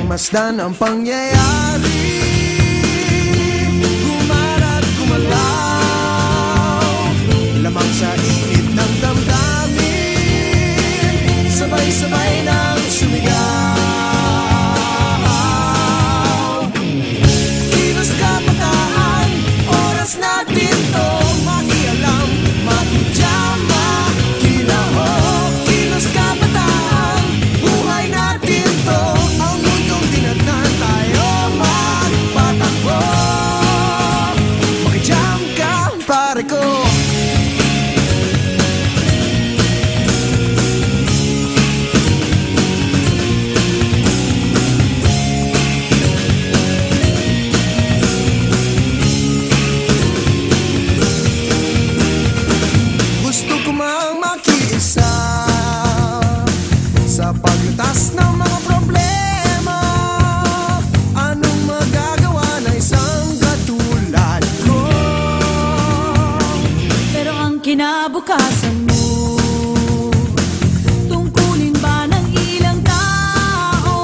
pagmasdan ang pangyayari, gumarat gumalaw, lamang sa init ng damdamin, sabay-sabay nang sumigaw. Kilos kabataan, oras natin to makialam, makijama, kilahok. Kilos kabataan, buhay natin to, ang mundong tinadnan tayo magpatakbo. Makijam ka, pare ko. Gusto ko mang makiisa sa paglutas ng mga problema. Anong magagawa na isang katulad ko? Pero ang kinabukasan mo, tungkulin ba ng ilang tao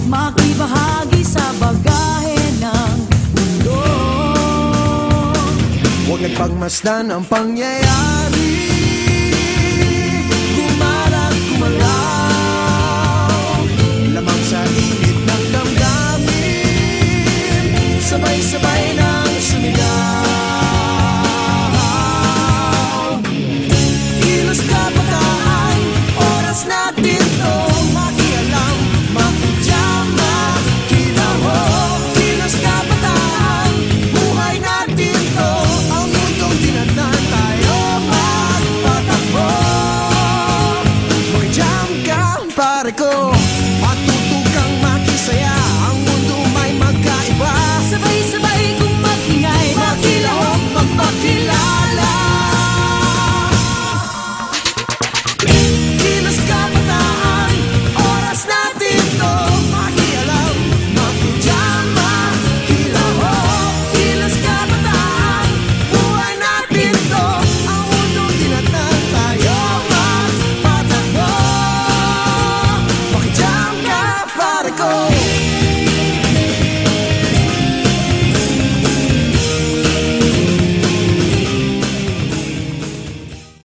makibahagi sa bagahe ng mundo? Huwag nagpagmasdan ang pangyayari,